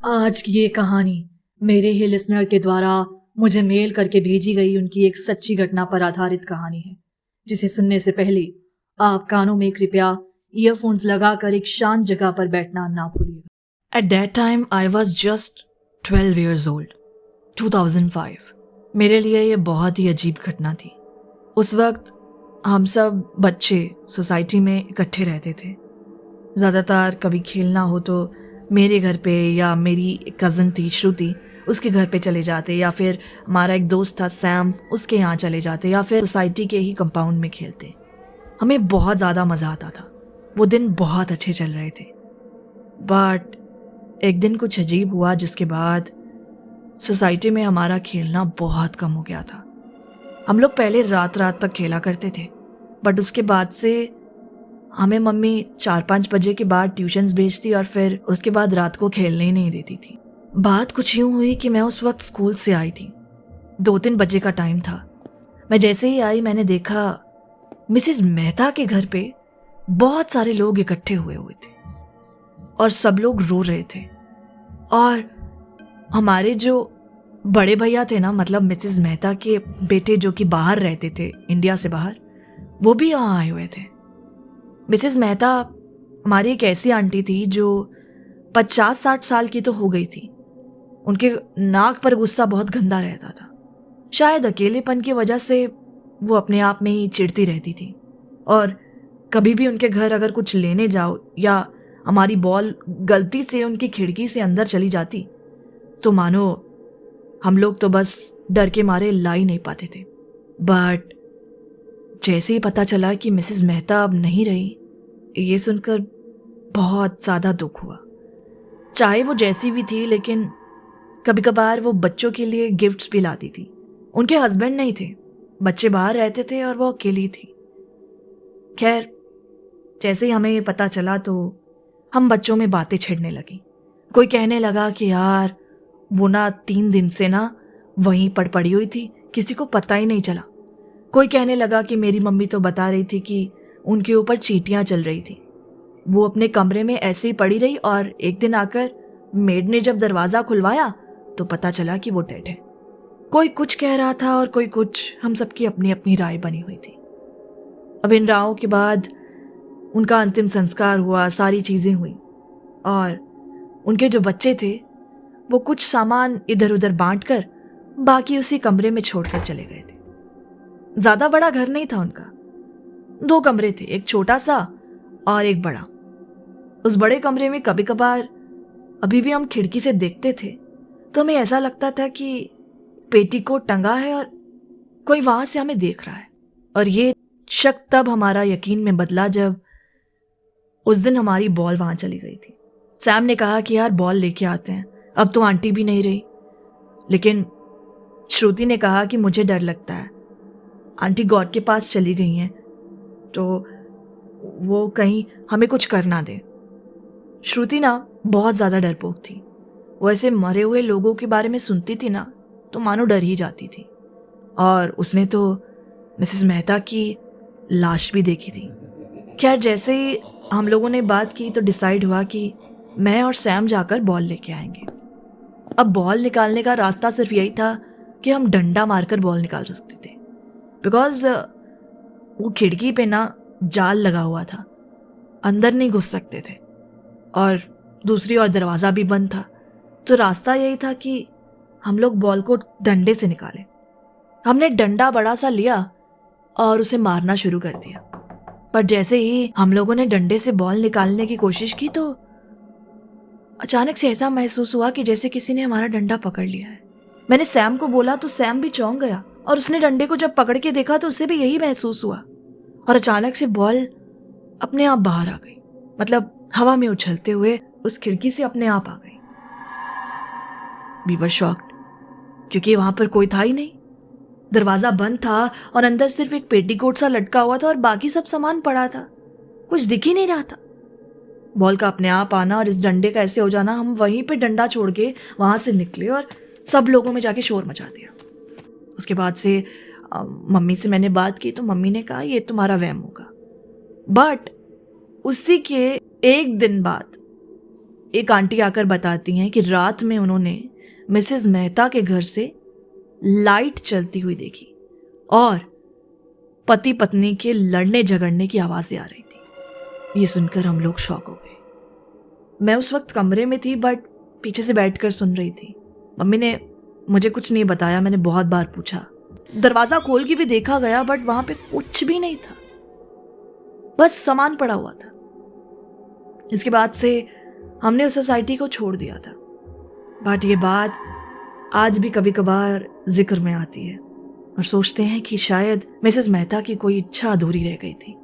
आज की ये कहानी मेरे ही लिसनर के द्वारा मुझे मेल करके भेजी गई उनकी एक सच्ची घटना पर आधारित कहानी है, जिसे सुनने से पहले आप कानों में कृपया ईयरफोन्स लगाकर एक शांत जगह पर बैठना ना भूलिएगा। At that time I was just 12 years old, 2005। मेरे लिए ये बहुत ही अजीब घटना थी। उस वक्त हम सब बच्चे सोसाइटी में इकट्ठे रहते थे। ज़्यादातर कभी खेलना हो तो मेरे घर पे, या मेरी कज़न थी श्रुति, उसके घर पे चले जाते, या फिर हमारा एक दोस्त था सैम, उसके यहाँ चले जाते, या फिर सोसाइटी के ही कंपाउंड में खेलते। हमें बहुत ज़्यादा मज़ा आता था। वो दिन बहुत अच्छे चल रहे थे। बट एक दिन कुछ अजीब हुआ, जिसके बाद सोसाइटी में हमारा खेलना बहुत कम हो गया था। हम लोग पहले रात रात तक खेला करते थे, बट उसके बाद से हमें मम्मी 4-5 बजे के बाद ट्यूशन्स भेजती और फिर उसके बाद रात को खेलने ही नहीं देती थी। बात कुछ यूँ हुई कि मैं उस वक्त स्कूल से आई थी। 2-3 बजे का टाइम था। मैं जैसे ही आई, मैंने देखा मिसेस मेहता के घर पे बहुत सारे लोग इकट्ठे हुए थे और सब लोग रो रहे थे। और हमारे जो बड़े भैया थे ना, मतलब मिसेस मेहता के बेटे जो कि बाहर रहते थे, इंडिया से बाहर, वो भी यहाँ आए हुए थे। मिसेस मेहता हमारी एक ऐसी आंटी थी जो 50-60 साल की तो हो गई थी। उनके नाक पर गुस्सा बहुत गंदा रहता था। शायद अकेलेपन की वजह से वो अपने आप में ही चिढ़ती रहती थी। और कभी भी उनके घर अगर कुछ लेने जाओ या हमारी बॉल गलती से उनकी खिड़की से अंदर चली जाती, तो मानो हम लोग तो बस डर के मारे ला ही नहीं पाते थे। बट जैसे ही पता चला कि मिसेस मेहता अब नहीं रही, ये सुनकर बहुत ज़्यादा दुख हुआ। चाहे वो जैसी भी थी, लेकिन कभी कभार वो बच्चों के लिए गिफ्ट्स भी लाती थी। उनके हस्बैंड नहीं थे, बच्चे बाहर रहते थे और वो अकेली थी। खैर, जैसे ही हमें ये पता चला तो हम बच्चों में बातें छिड़ने लगी। कोई कहने लगा कि यार वो ना 3 दिन से ना वहीं पड़ी हुई थी, किसी को पता ही नहीं चला। कोई कहने लगा कि मेरी मम्मी तो बता रही थी कि उनके ऊपर चींटियां चल रही थी। वो अपने कमरे में ऐसे ही पड़ी रही और एक दिन आकर मेड ने जब दरवाज़ा खुलवाया तो पता चला कि वो डेड है। कोई कुछ कह रहा था और कोई कुछ, हम सबकी अपनी अपनी राय बनी हुई थी। अब इन राहों के बाद उनका अंतिम संस्कार हुआ, सारी चीज़ें हुई और उनके जो बच्चे थे वो कुछ सामान इधर उधर बांटकर बाकी उसी कमरे में छोड़कर चले गए थे। ज़्यादा बड़ा घर नहीं था उनका, 2 कमरे थे, एक छोटा सा और एक बड़ा। उस बड़े कमरे में कभी कभार अभी भी हम खिड़की से देखते थे तो हमें ऐसा लगता था कि पेटीकोट टंगा है और कोई वहां से हमें देख रहा है। और ये शक तब हमारा यकीन में बदला जब उस दिन हमारी बॉल वहां चली गई थी। सैम ने कहा कि यार बॉल लेके आते हैं, अब तो आंटी भी नहीं रही। लेकिन श्रुति ने कहा कि मुझे डर लगता है, आंटी गॉड के पास चली गई हैं तो वो कहीं हमें कुछ कर ना दे। श्रुति ना बहुत ज़्यादा डरपोक थी। वो ऐसे मरे हुए लोगों के बारे में सुनती थी ना तो मानो डर ही जाती थी। और उसने तो मिसेस मेहता की लाश भी देखी थी। खैर, जैसे ही हम लोगों ने बात की तो डिसाइड हुआ कि मैं और सैम जाकर बॉल लेके आएंगे। अब बॉल निकालने का रास्ता सिर्फ यही था कि हम डंडा मारकर बॉल निकाल सकते थे, बिकॉज वो खिड़की पे ना जाल लगा हुआ था, अंदर नहीं घुस सकते थे और दूसरी ओर दरवाज़ा भी बंद था। तो रास्ता यही था कि हम लोग बॉल को डंडे से निकालें। हमने डंडा बड़ा सा लिया और उसे मारना शुरू कर दिया। पर जैसे ही हम लोगों ने डंडे से बॉल निकालने की कोशिश की तो अचानक से ऐसा महसूस हुआ कि जैसे किसी ने हमारा डंडा पकड़ लिया है। मैंने सैम को बोला तो सैम भी चौंक गया और उसने डंडे को जब पकड़ के देखा तो उसे भी यही महसूस हुआ। और अचानक से बॉल अपने आप बाहर आ गई, मतलब हवा में उछलते हुए उस खिड़की से अपने आप आ गई। वी वर शॉक्ड, क्योंकि वहां पर कोई था ही नहीं। दरवाजा बंद था और अंदर सिर्फ एक पेटीकोट सा लटका हुआ था और बाकी सब सामान पड़ा था, कुछ दिख ही नहीं रहा था। बॉल का अपने आप आना और इस डंडे का ऐसे हो जाना, हम वहीं पे डंडा छोड़ के वहां से निकले और सब लोगों में जाके शोर मचा दिया। उसके बाद से मम्मी से मैंने बात की तो मम्मी ने कहा ये तुम्हारा वहम होगा। बट उसी के एक दिन बाद एक आंटी आकर बताती हैं कि रात में उन्होंने मिसेस मेहता के घर से लाइट चलती हुई देखी और पति पत्नी के लड़ने झगड़ने की आवाजें आ रही थी। ये सुनकर हम लोग शॉक हो गए। मैं उस वक्त कमरे में थी बट पीछे से बैठकर सुन रही थी। मम्मी ने मुझे कुछ नहीं बताया। मैंने बहुत बार पूछा, दरवाजा खोल के भी देखा गया बट वहां पे कुछ भी नहीं था, बस सामान पड़ा हुआ था। इसके बाद से हमने उस सोसाइटी को छोड़ दिया था। बट ये बात आज भी कभी कभार जिक्र में आती है और सोचते हैं कि शायद मिसेस मेहता की कोई इच्छा अधूरी रह गई थी।